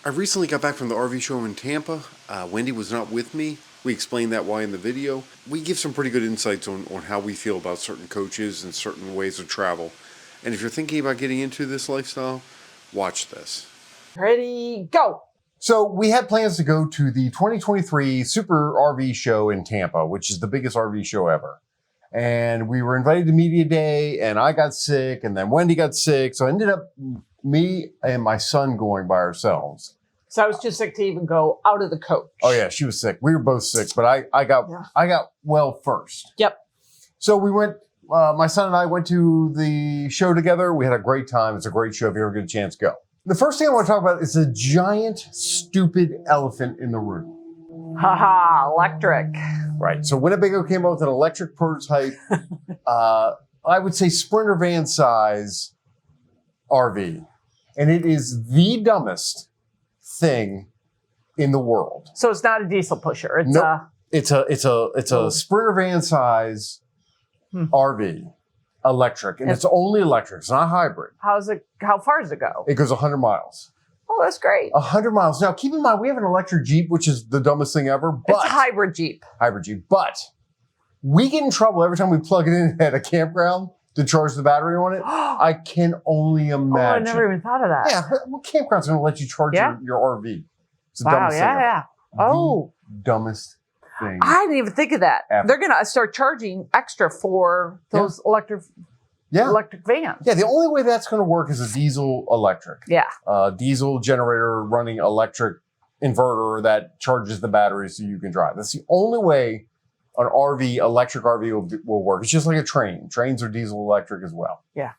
I recently got back from the RV show in Tampa. Wendy was not with me. We explained that why in the video. We give some pretty good insights on how we feel about certain coaches and certain ways of travel. And if you're thinking about getting into this lifestyle, watch this. Ready, go! So we had plans to go to the 2023 Super RV show in Tampa, which is the biggest RV show ever. And we were invited to media day, and I got sick, and then Wendy got sick. So I ended up me and my son going by ourselves. So I was too sick to even go out of the coach. Oh yeah, she was sick. We were both sick, but I got well first. Yep. So we went. My son and I went to the show together. We had a great time. It's a great show. If you ever get a chance, go. The first thing I want to talk about is a giant, stupid elephant in the room. Haha, electric. Right. So Winnebago came out with an electric prototype. I would say Sprinter van size RV, and it is the dumbest thing in the world. So it's not a diesel pusher. It's nope. It's a Sprinter van size RV, electric, and it's only electric. It's not hybrid. How far does it go? It goes 100 miles. Oh, that's great. 100 miles. Now, keep in mind, we have an electric Jeep, which is the dumbest thing ever. But it's a hybrid Jeep. Hybrid Jeep. But we get in trouble every time we plug it in at a campground to charge the battery on it. I can only imagine. Oh, I never even thought of that. Yeah, what campground's going to let you charge your RV? It's the wow, dumbest thing ever. Oh. The dumbest thing. I didn't even think of that. Ever. They're going to start charging extra for those electric vans. Yeah, the only way that's going to work is a diesel electric. Yeah. Diesel generator running electric inverter that charges the battery so you can drive. That's the only way an RV, electric RV will work. It's just like a train. Trains are diesel electric as well. Yeah.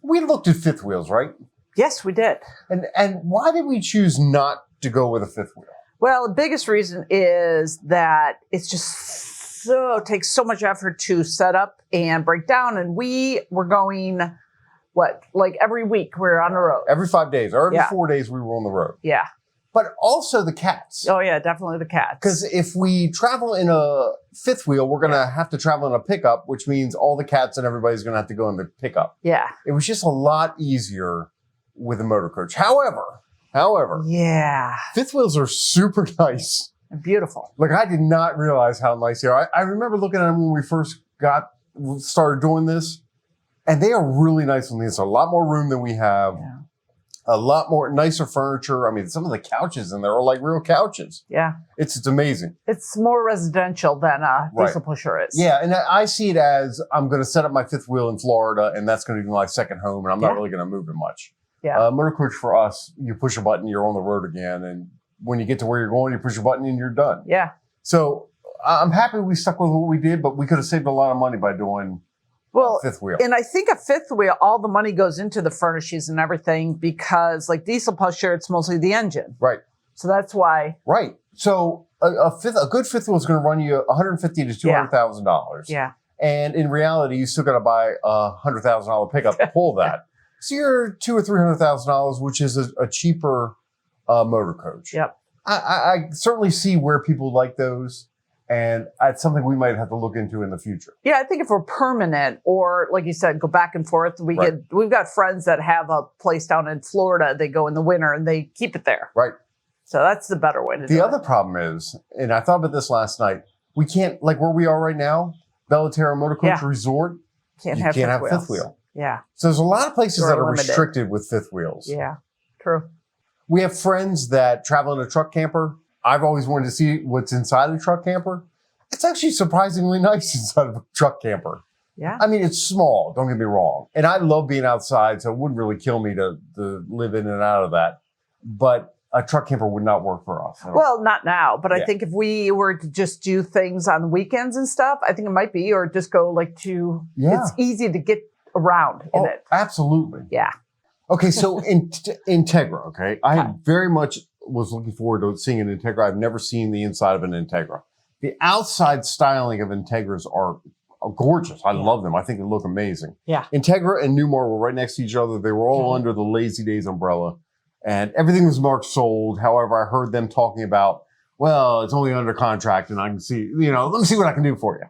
We looked at fifth wheels, right? Yes, we did. And why did we choose not to go with a fifth wheel? Well, the biggest reason is that it's just takes so much effort to set up and break down. And we were going, like every week we're on the road. Every 5 days or every 4 days we were on the road. Yeah. But also the cats. Oh, yeah, definitely the cats. Because if we travel in a fifth wheel, we're going to have to travel in a pickup, which means all the cats and everybody's going to have to go in the pickup. Yeah. It was just a lot easier with a motor coach. However, yeah, fifth wheels are super nice. Beautiful. Like, I did not realize how nice they are. I remember looking at them when we first started doing this, and they are really nice on the inside. A lot more room than we have. Yeah. A lot more nicer furniture. I mean, some of the couches in there are like real couches. Yeah. It's amazing. It's more residential than a diesel pusher is. Yeah, and I see it as I'm going to set up my fifth wheel in Florida, and that's going to be my second home, and I'm not really going to move it much. Yeah. Motor coach for us, you push a button, you're on the road again, and when you get to where you're going, you push a button and you're done. Yeah. So I'm happy we stuck with what we did, but we could have saved a lot of money by doing fifth wheel. And I think a fifth wheel, all the money goes into the furnishings and everything because like diesel pusher, it's mostly the engine. Right. So that's why. Right. So a good fifth wheel is going to run you $150,000 to $200,000. Yeah. And in reality, you still got to buy a $100,000 pickup to pull that. So you're $200,000 or $300,000, which is a cheaper motor coach. Yep. I certainly see where people like those. And it's something we might have to look into in the future. Yeah, I think if we're permanent or, like you said, go back and forth, we've got friends that have a place down in Florida. They go in the winter and they keep it there. Right. So that's the better way to do it. The other problem is, and I thought about this last night, we can't, like where we are right now, Bellaterra Motor Coach Resort, you can't have fifth wheel. Yeah. So there's a lot of places that are restricted with fifth wheels. Yeah, true. We have friends that travel in a truck camper. I've always wanted to see what's inside a truck camper. It's actually surprisingly nice inside of a truck camper. Yeah. I mean, it's small, don't get me wrong. And I love being outside, so it wouldn't really kill me to live in and out of that. But a truck camper would not work for us. Well, not now, but I think if we were to just do things on the weekends and stuff, I think it might be, or just go it's easy to get around in it. Absolutely. Yeah. Okay, so Integra, okay? I very much was looking forward to seeing an Integra. I've never seen the inside of an Integra. The outside styling of Integras are gorgeous. I love them. I think they look amazing. Yeah. Integra and Newmar were right next to each other. They were all under the Lazy Days umbrella. And everything was marked sold. However, I heard them talking about, well, it's only under contract and I can see, let me see what I can do for you.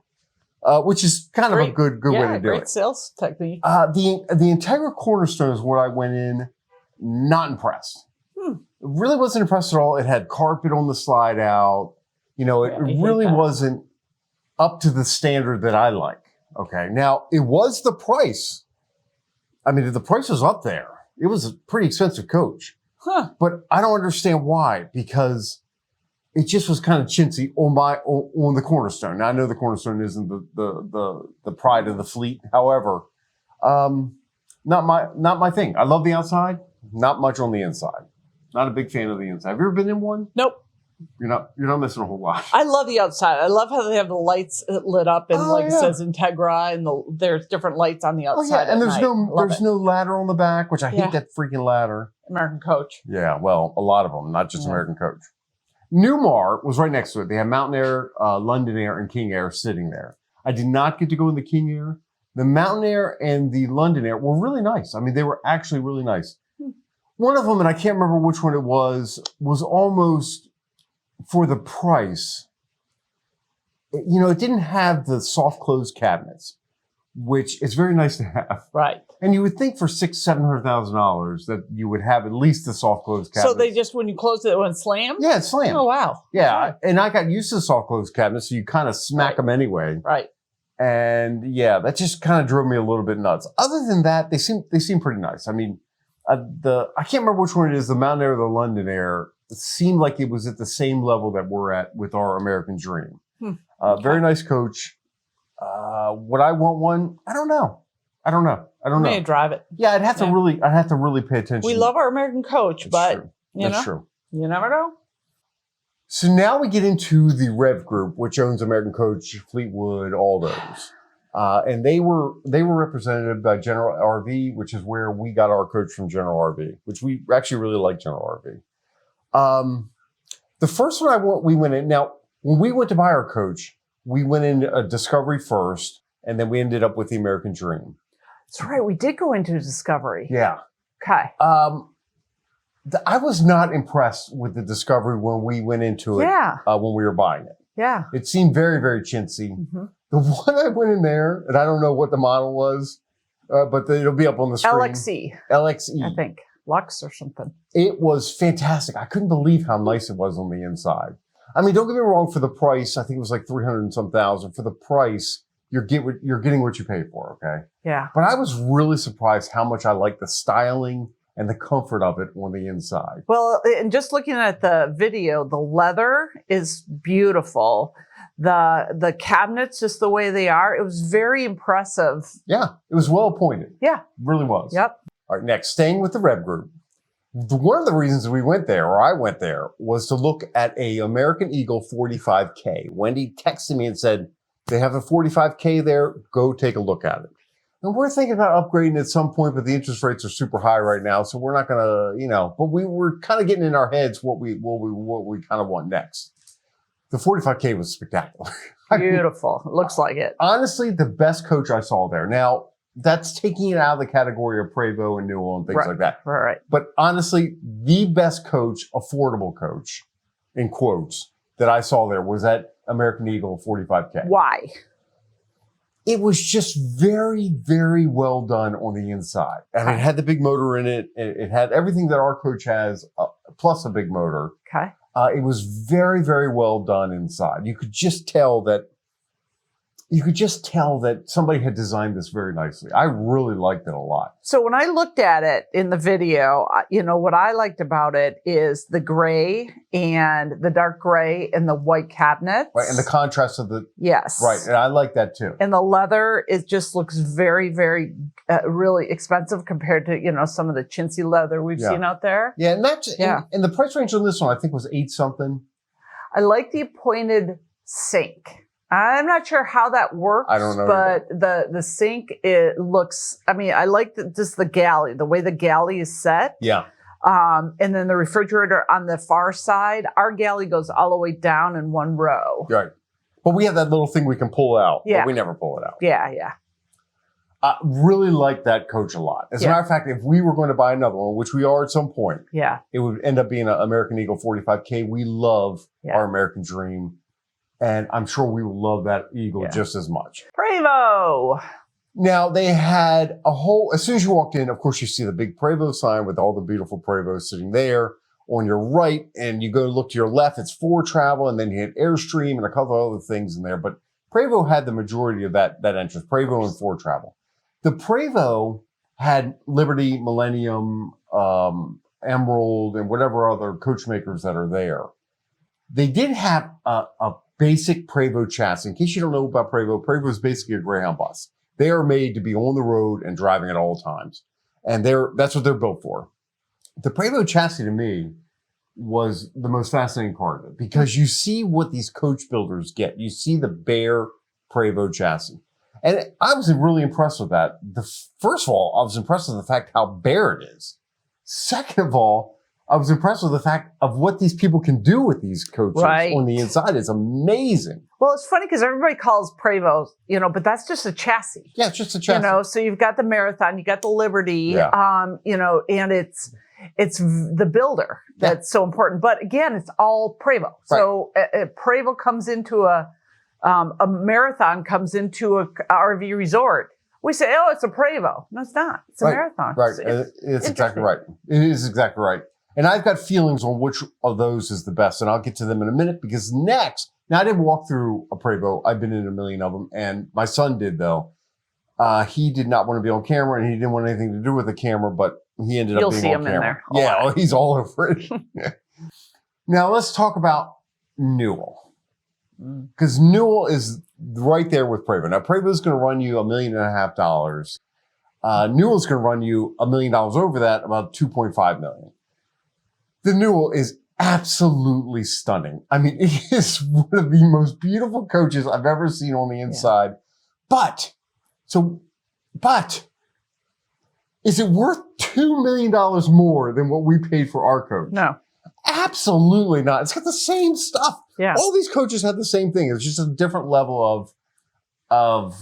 Which is kind of a good way to do great it. Sales technique. The Integra Cornerstone is what I went in not impressed. Really wasn't impressed at all. It had carpet on the slide out. You know, it Yeah, I hate really that. wasn't up to the standard that I like. Okay. Now, it was the price. I mean, the price was up there. It was a pretty expensive coach. Huh. But I don't understand why, because it just was kind of chintzy on the Cornerstone. Now, I know the Cornerstone isn't the pride of the fleet. However, not my thing. I love the outside, not much on the inside. Not a big fan of the inside. Have you ever been in one? Nope. You're not missing a whole lot. I love the outside. I love how they have the lights lit up and Oh, it yeah. says Integra and there's different lights on the Oh outside. yeah, and at night. Love there's it. no ladder on the back, which I hate Yeah. that freaking ladder. American Coach. Yeah, well, a lot of them, not just Yeah. American Coach. Newmar was right next to it. They had Mountain Air, London Air, and King Air sitting there. I did not get to go in the King Air. The Mountain Air and the London Air were really nice. I mean, they were actually really nice. One of them, and I can't remember which one it was almost for the price. You know, it didn't have the soft close cabinets, which is very nice to have. Right. And you would think for $600,000-$700,000 that you would have at least the soft close cabinets. So they just, when you close it, when slammed? Yeah, it's slammed. Oh, wow. Yeah, and I got used to the soft close cabinets, so you kind of smack Right. them anyway. Right. And yeah, that just kind of drove me a little bit nuts. Other than that, they seem pretty nice. I mean, I can't remember which one it is, the Mountain Air or the London Air. It seemed like it was at the same level that we're at with our American Dream. Very nice coach. Would I want one? I don't know. You may drive it. Yeah, I'd have to Yeah. really pay attention. We love our American Coach, That's but true. you That's know, true. you never know. So now we get into the Rev Group, which owns American Coach, Fleetwood, all those. And they were represented by General RV, which is where we got our coach from General RV, which we actually really like General RV. The first one we went in. Now, when we went to buy our coach, we went in a Discovery first, and then we ended up with the American Dream. That's right. We did go into Discovery. Yeah. Okay. I was not impressed with the Discovery when we went into it. Yeah. When we were buying it. Yeah. It seemed very, very chintzy. Mm-hmm. The one I went in there, and I don't know what the model was, but it'll be up on the screen. LXE. I think. Lux or something. It was fantastic. I couldn't believe how nice it was on the inside. I mean, don't get me wrong, for the price, I think it was like 300 and some thousand. For the price, you're getting what you pay for, okay? Yeah. But I was really surprised how much I liked the styling and the comfort of it on the inside. Well, and just looking at the video, the leather is beautiful. The cabinets, just the way they are, it was very impressive. Yeah, it was well appointed. Yeah. It really was. Yep. All right, next, staying with the Rev Group. One of the reasons we went there, or I went there, was to look at a American Eagle 45K. Wendy texted me and said, they have a 45K there, go take a look at it. And we're thinking about upgrading at some point, but the interest rates are super high right now, so we're not going to, but we were kind of getting in our heads what we kind of want next. The 45K was spectacular. Beautiful. It looks like it. Honestly, the best coach I saw there. Now, that's taking it out of the category of Prevost and Newell and things like that. Right. But honestly, the best coach, affordable coach, in quotes, that I saw there was that American Eagle 45K. Why? It was just very, very well done on the inside. And it had the big motor in it. It had everything that our coach has, plus a big motor. Okay. It was very, very well done inside. You could just tell that somebody had designed this very nicely. I really liked it a lot. So when I looked at it in the video, what I liked about it is the gray and the dark gray and the white cabinets. Right, and the contrast of the... Yes. Right, and I like that too. And the leather, it just looks very, very, really expensive compared to, some of the chintzy leather we've seen out there. Yeah, and that's... Yeah. And the price range on this one, I think, was 8 something. I like the pointed sink. I'm not sure how that works. I don't know but the sink, it looks, I like just the galley, the way the galley is set. Yeah. And then the refrigerator on the far side, our galley goes all the way down in one row. Right. But we have that little thing we can pull out. Yeah. But we never pull it out. Yeah, yeah. I really like that coach a lot. As a matter of fact, if we were going to buy another one, which we are at some point, it would end up being an American Eagle 45K. We love our American Dream. And I'm sure we will love that Eagle just as much. Prevost! Now, they had a whole, as soon as you walked in, of course, you see the big Prevost sign with all the beautiful Prevost sitting there. on your right, and you go look to your left, it's Ford Travel, and then you hit Airstream and a couple of other things in there. But Prevost had the majority of that entrance, Prevost and Ford Travel. The Prevost had Liberty, Millennium, Emerald, and whatever other coach makers that are there. They did have a basic Prevost chassis. In case you don't know about Prevost, Prevost is basically a Greyhound bus. They are made to be on the road and driving at all times. And that's what they're built for. The Prevost chassis to me was the most fascinating part of it because you see what these coach builders get. You see the bare Prevost chassis. And I was really impressed with that. First of all, I was impressed with the fact how bare it is. Second of all, I was impressed with the fact of what these people can do with these coaches on the inside. It's amazing. Well, it's funny because everybody calls Prevost, but that's just a chassis. Yeah, it's just a chassis. So you've got the Marathon, you got the Liberty, and it's the builder that's so important. But again, it's all Prevost. Right. So Prevost comes into a Marathon comes into a RV resort. We say, oh, it's a Prevost. No, it's not. It's a Marathon. Right. It's exactly right. It is exactly right. And I've got feelings on which of those is the best, and I'll get to them in a minute because next, now I didn't walk through a Prevost. I've been in a million of them, and my son did though. He did not want to be on camera, and he didn't want anything to do with the camera, but he ended up being on camera. You'll see him in there. Yeah, he's all over it. Now let's talk about Newell. Because Newell is right there with Prevost. Now, Prevost is going to run you $1.5 million. Newell is going to run you $1 million over that, about $2.5 million. The Newell is absolutely stunning. I mean, it is one of the most beautiful coaches I've ever seen on the inside. Yeah. But is it worth $2 million more than what we paid for our coach? No. Absolutely not. It's got the same stuff. Yeah. All these coaches have the same thing. It's just a different level of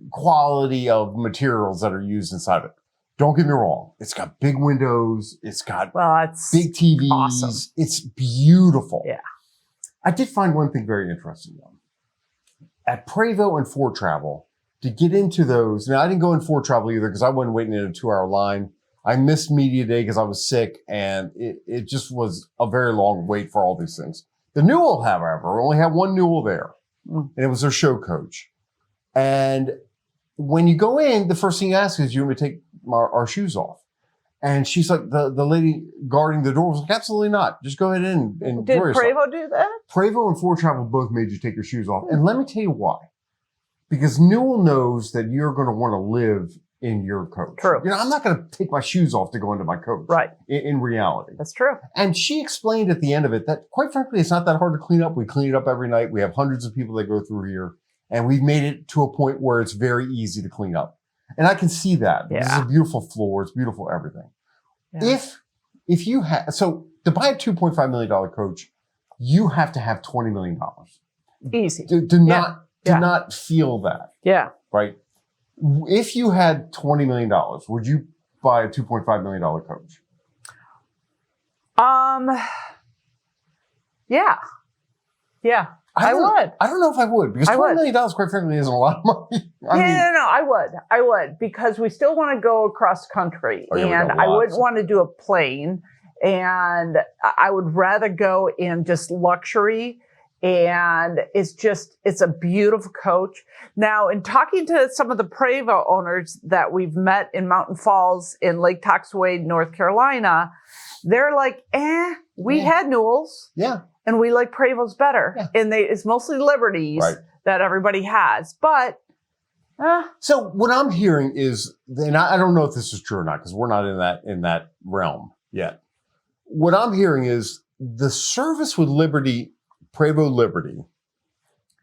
quality of materials that are used inside of it. Don't get me wrong. It's got big windows. It's got big TVs. Awesome. It's beautiful. Yeah. I did find one thing very interesting though. At Prevost and Ford Travel, to get into those, now I didn't go in Ford Travel either because I wasn't waiting in a 2-hour line. I missed media day because I was sick, and it just was a very long wait for all these things. The Newell, however, only had one Newell there, and it was their show coach. And when you go in, the first thing you ask is, you want me to take our shoes off? And she's like, the lady guarding the door was like, absolutely not. Just go ahead and did Prevost do that? Prevost and Ford Travel both made you take your shoes off. And let me tell you why. Because Newell knows that you're going to want to live in your coach. True. I'm not going to take my shoes off to go into my coach. Right. In reality. That's true. And she explained at the end of it that, quite frankly, it's not that hard to clean up. We clean it up every night. We have hundreds of people that go through here. And we've made it to a point where it's very easy to clean up. And I can see that. Yeah. This is a beautiful floor. It's beautiful everything. Yeah. If you have, so to buy a $2.5 million coach, you have to have $20 million. Easy. To not feel that. Yeah. Right? If you had $20 million, would you buy a $2.5 million coach? Yeah. Yeah. I would. I don't know if I would, because $20 million, quite frankly, isn't a lot of money. I would, because we still want to go across country, and I wouldn't want to do a plane, and I would rather go in just luxury. And it's a beautiful coach. Now, in talking to some of the Prevost owners that we've met in Mountain Falls in Lake Toxaway, North Carolina, they're like, we had Newells. Yeah. And we like Prevost better. Yeah. And it's mostly Liberties that everybody has. But so what I'm hearing is, and I don't know if this is true or not, because we're not in that realm yet. What I'm hearing is the service with Prevost Liberty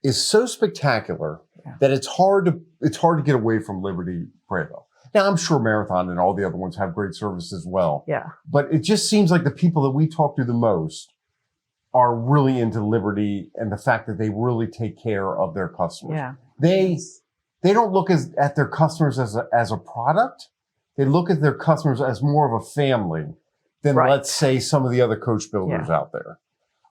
is so spectacular that it's hard to get away from Liberty Prevost. Now, I'm sure Marathon and all the other ones have great service as well. Yeah. But it just seems like the people that we talk to the most are really into Liberty and the fact that they really take care of their customers. Yeah. They don't look at their customers as a product. They look at their customers as more of a family than, let's say, some of the other coach builders out there.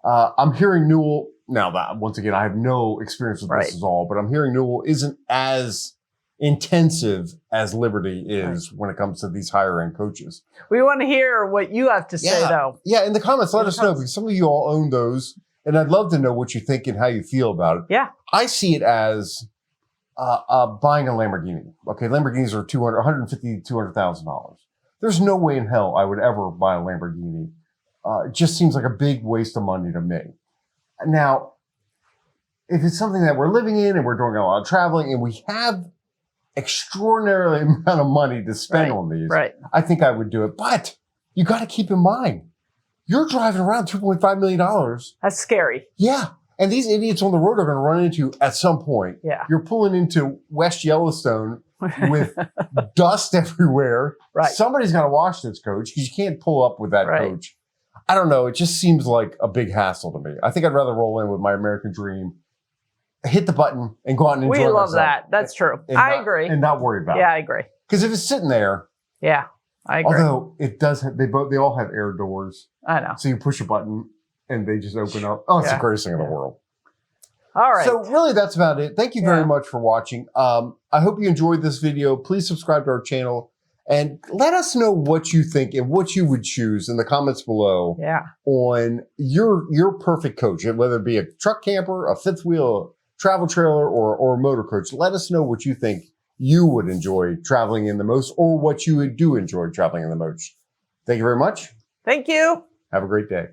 I'm hearing Newell, now that once again, I have no experience with this at all, but I'm hearing Newell isn't as intensive as Liberty is when it comes to these higher end coaches. We want to hear what you have to say, though. Yeah, in the comments, let us know, because some of you all own those, and I'd love to know what you think and how you feel about it. Yeah. I see it as buying a Lamborghini. Okay, Lamborghinis are $150,000 to $200,000. There's no way in hell I would ever buy a Lamborghini. It just seems like a big waste of money to me. Now, if it's something that we're living in and we're doing a lot of traveling and we have extraordinary amount of money to spend on these, I think I would do it. But you got to keep in mind, you're driving around $2.5 million. That's scary. Yeah. And these idiots on the road are going to run into you at some point. Yeah. You're pulling into West Yellowstone with dust everywhere. Right. Somebody's got to wash this coach because you can't pull up with that coach. I don't know. It just seems like a big hassle to me. I think I'd rather roll in with my American dream, hit the button, and go out and enjoy myself. We love that. That's true. I agree. And not worry about it. Yeah, I agree. Because if it's sitting there. Yeah, I agree. Although it does have, they all have air doors. I know. So you push a button and they just open up. Oh, it's the greatest thing in the world. All right. So really, that's about it. Thank you very much for watching. I hope you enjoyed this video. Please subscribe to our channel and let us know what you think and what you would choose in the comments below on your perfect coach, whether it be a truck camper, a fifth wheel, travel trailer, or a motor coach. Let us know what you think you would enjoy traveling in the most, or what you do enjoy traveling in the most. Thank you very much. Thank you. Have a great day.